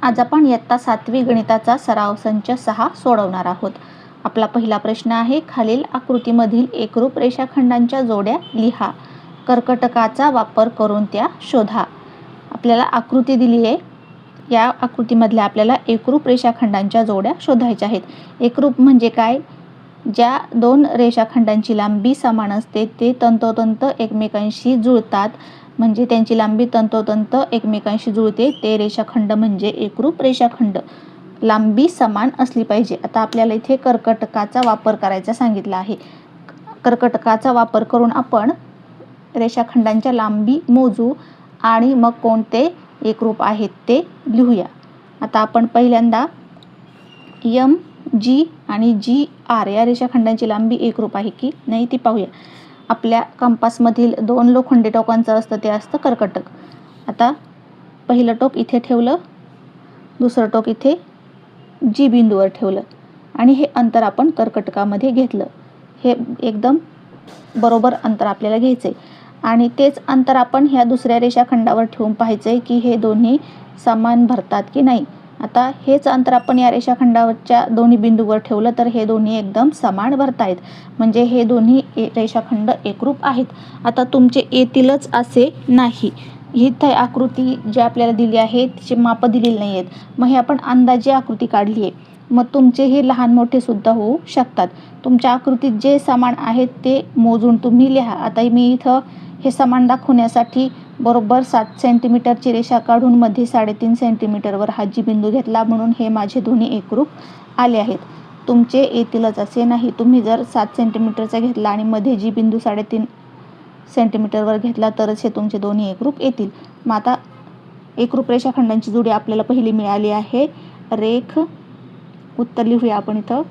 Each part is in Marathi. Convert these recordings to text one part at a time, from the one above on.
आज आपण इयत्ता 7वी गणिताचा सराव संच 6 सोडवणार आहोत. आपला पहिला प्रश्न आहे, खालील आकृतीमधील एकरूप रेषाखंडांच्या जोड्या लिहा. कर्कटकाचा वापर करून त्या शोधा. आपल्याला आकृती दिली आहे. या आकृतीमधल्या आपल्याला एकरूप रेषाखंडांच्या जोड्या शोधायच्या आहेत. एकरूप म्हणजे काय? ज्या दोन रेषाखंडांची लांबी समान असते ते तंतोतंत एकमेकांशी जुळतात, म्हणजे त्यांची लांबी तंतोतंत एकमेकांशी जुळते ते रेषाखंड म्हणजे एकरूप रेषाखंड. लांबी समान असली पाहिजे. आता आपल्याला इथे कर्कटकाचा वापर करायचा सांगितला आहे. कर्कटकाचा वापर करून आपण रेषाखंडांच्या लांबी मोजू आणि मग कोणते एकरूप आहेत ते लिहूया. आता आपण पहिल्यांदा एम जी आणि जी आर या रेषाखंडांची लांबी एकरूप आहे की नाही ती पाहूया. आपल्या कंपासमधील दोन लोखंडी टोकांचं असतं ते असतं कर्कटक. आता पहिलं टोक इथे ठेवलं, दुसरं टोक इथे जी बिंदूवर ठेवलं आणि हे अंतर आपण कर्कटकामध्ये घेतलं. हे एकदम बरोबर अंतर आपल्याला घ्यायचं आहे आणि तेच अंतर आपण ह्या दुसऱ्या रेषाखंडावर ठेवून पाहायचं आहे की हे दोन्ही समान भरतात की नाही. आता हेच अंतर आपण या रेषाखंडावरच्या दोन्ही बिंदूवर ठेवलं तर हे दोन्ही एकदम समान भरतायत, म्हणजे हे दोन्ही रेषाखंड एकरूप आहेत. आता तुमचे येतीलच असे नाही. इथे आकृती जी आपल्याला दिली आहे तिची मापं दिलेली नाही आहेत. मग हे आपण अंदाजे आकृती काढली आहे. मग तुमचे हे लहान मोठे सुद्धा होऊ शकतात. तुमच्या आकृतीत जे समान आहेत ते मोजून तुम्ही लिहा. आता मी इथं हे समान दाखवण्यासाठी बरोबर 7 सेंटीमीटरची रेषा काढून मध्ये 3.5 सेंटीमीटरवर हा जी बिंदू घेतला, म्हणून हे माझे दोन्ही एकरूप आले आहेत. तुमचे येतीलच असे नाही. तुम्ही जर 7 सेंटीमीटरचा घेतला आणि मध्ये जी बिंदू 3.5 सेंटीमीटरवर घेतला तरच हे तुमचे दोन्ही एकरूप येतील. मग आता एकरूप रेषाखंडांची जोडी आपल्याला पहिली मिळाली आहे. रेख उत्तर लिहूया आपण इथं.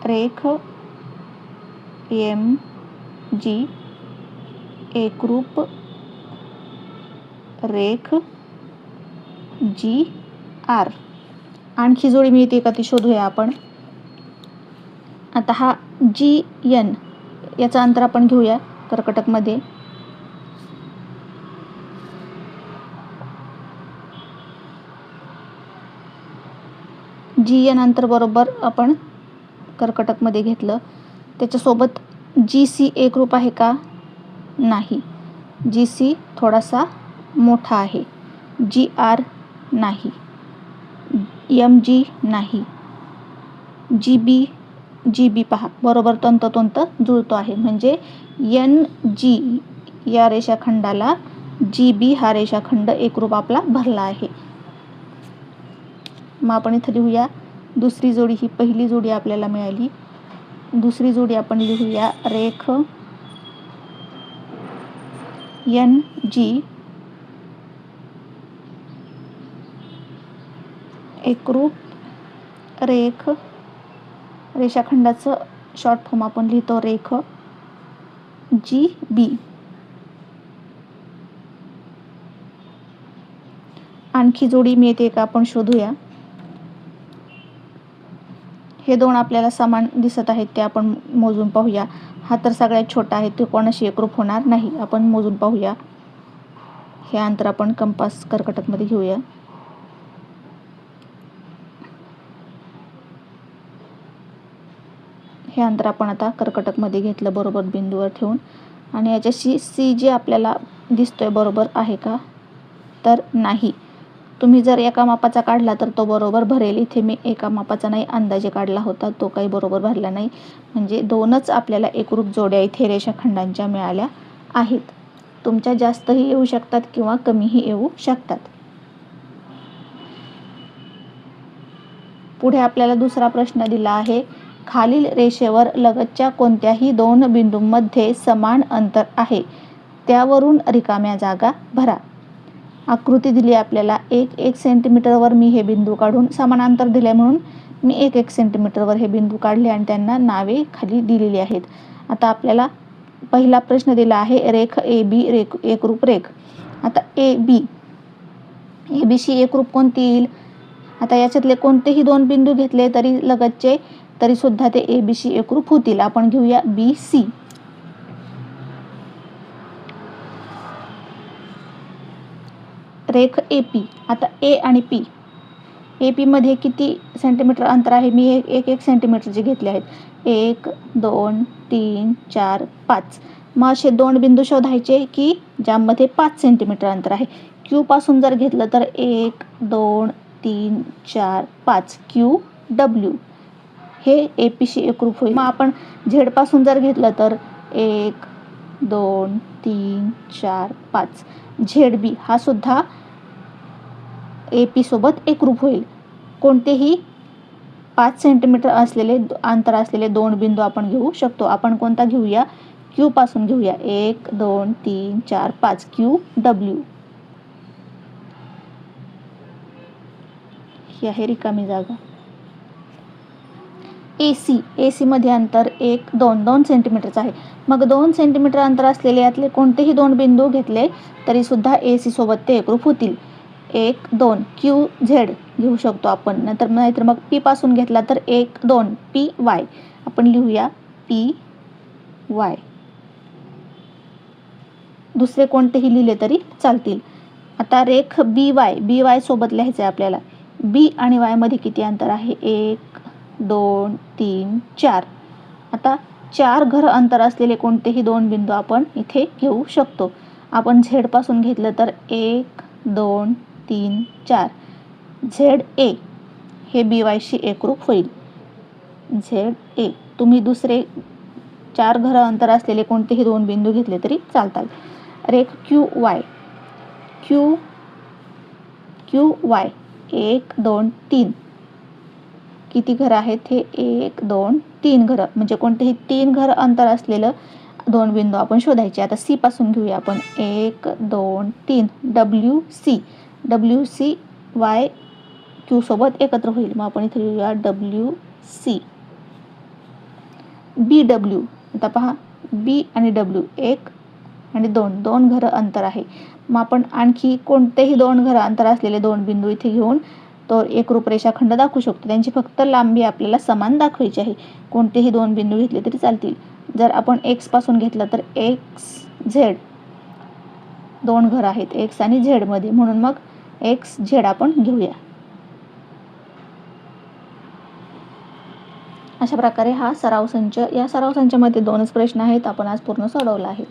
रेख एम जी एकरूप रेख जी आर. आणखी जोडी मिळते का ती शोधूया आपण. आता हा जी एन याचं अंतर आपण घेऊया कर्कटकमध्ये. जी एन अंतर बरोबर आपण कर्कटकमध्ये घेतलं. त्याच्यासोबत जी सी एकरूप आहे का? नाही. जी सी थोडासा मोठा आहे. जी आर नाही. एम जी नाही. जी बी पहा बरोबर तंतोतंत जुळतो आहे, म्हणजे एन जी या रेषाखंडाला जी बी हा रेषाखंड एकरूप आपला भरला आहे. मग आपण इथं लिहूया दुसरी जोडी. ही पहिली जोडी आपल्याला मिळाली. दुसरी जोडी आपण लिहूया रेख एन जी एकरूप रेख. रेषाखंडाचं शॉर्ट फॉर्म आपण लिहितो रेख जी बी. आणखी जोडी मिळते का आपण शोधूया. हे दोन आपल्याला समान दिसत आहेत ते आपण मोजून पाहूया. हा तर सगळ्यात छोटा आहे, तो कोणाशी एकरूप होणार नाही. आपण मोजून पाहूया. हे अंतर आपण कंपास कर्कटकमध्ये घेऊया. हे अंतर आपण आता कर्कटकमध्ये घेतलं बरोबर बिंदूवर ठेवून आणि याच्याशी सी जी आपल्याला दिसतोय बरोबर आहे का? तर नाही. तुम्ही जर एका मापाचा काढला तर तो बरोबर भरेल. इथे मी एका मापाचा नाही अंदाजे काढला होता, तो काही बरोबर भरला नाही. म्हणजे दोनच आपल्याला एकरूप जोड्या इथे रेषाखंडांच्या मिळाल्या आहेत. तुमच्या जास्तही येऊ शकतात किंवा कमीही येऊ शकतात. पुढे आपल्याला दुसरा प्रश्न दिला आहे. खालील रेषेवर लगतच्या कोणत्याही दोन बिंदूंमध्ये समान अंतर आहे, त्यावरून रिकाम्या जागा भरा. आकृती दिली आपल्याला 1 सेंटीमीटरवर मी हे बिंदू काढून समान अंतर दिले म्हणून मी 1 सेंटीमीटरवर हे बिंदू काढले आणि त्यांना नावे खाली दिलेली आहेत. आता आपल्याला पहिला प्रश्न दिला आहे रेख ए बी एकरूप रेख. आता ए बी शी एकरूप कोणती येईल? आता याच्यातले कोणतेही दोन बिंदू घेतले तरी लगतचे तरी सुद्धा ते ए बी शी एकरूप होतील. आपण घेऊया बी सी. रेख ए पी. आता ए आणि पी, ए पीमध्ये किती सेंटीमीटर अंतर आहे? मी एक एक सेंटीमीटरचे घेतले आहेत. 1 2 3 4 5. मग असे 2 बिंदू शोधायचे की ज्यामध्ये 5 सेंटीमीटर अंतर आहे. क्यू पासून जर घेतलं तर 1 2 3 4 5 क्यू डब्ल्यू हे ए पीशी एकरूप होईल. मग आपण झेड पासून जर घेतलं तर 1 2 3 4 5 झेड बी हा सुद्धा ए पी सोबत एकरूप होईल. कोणतेही 5 सेंटीमीटर अंतर असलेले 2 बिंदू आपण घेऊ शकतो. आपण कोणता घेऊया? क्यू पासून घेऊया. 1 2 3 4 5 क्यू डब्ल्यू. ही आहे रिकामी जागा. ए सी मध्ये अंतर 1 2 सेंटीमीटरचं आहे. मग 2 सेंटीमीटर अंतर असलेले यातले कोणतेही 2 बिंदू घेतले तरी सुद्धा ए सी सोबत ते एकरूप होतील. 1 2 क्यू झेड घेऊ शकतो आपण. नाहीतर मग पी पासून घेतला तर 1 2 पी वाय. आपण लिहूया पी वाय. दुसरे कोणतेही लिहिले तरी चालतील. आता रेख बी वाय सोबत लिहायचं आहे आपल्याला. बी आणि वाय मध्ये किती अंतर आहे? 1 2 3 4. आता 4 घर अंतर असलेले कोणतेही 2 बिंदू आपण इथे घेऊ शकतो. आपण झेड पासून घेतलं तर 1 2 3 4 झेड ए हे बी वायशी एकरूप होईल. Z A. तुम्ही दुसरे 4 घर अंतर असलेले कोणतेही 2 बिंदू घेतले तरी चालतात. रेख क्यू वाय 1 2 3 किती घरं आहेत? हे 1 2 3 घरं. म्हणजे कोणतेही 3 घर अंतर असलेलं 2 बिंदू आपण शोधायचे. आता सी पासून घेऊया आपण. 1 2 3 डब्ल्यू सी वाय क्यू सोबत एकत्र होईल. मग आपण इथे लिहूया डब्ल्यू सी. बी डब्ल्यू. आता पहा, बी आणि डब्ल्यू 1 आणि 2 घरं अंतर आहे. मग आपण आणखी कोणतेही 2 घरं अंतर असलेले 2 बिंदू इथे घेऊन तो एकरूप रेषाखंड दाखवू शकतो. त्यांची फक्त लांबी आपल्याला समान दाखवायची आहे. कोणतेही 2 बिंदू घेतले तरी चालतील. जर आपण एक्स पासून घेतलं तर एक्स झेड 2 घरं आहेत एक्स आणि झेड मध्ये, म्हणून मग एक्स झेड आपण घेऊया. अशा प्रकारे हा सराव संच, या सराव संचामध्ये 2च प्रश्न आहेत, आपण आज पूर्ण सोडवला आहे.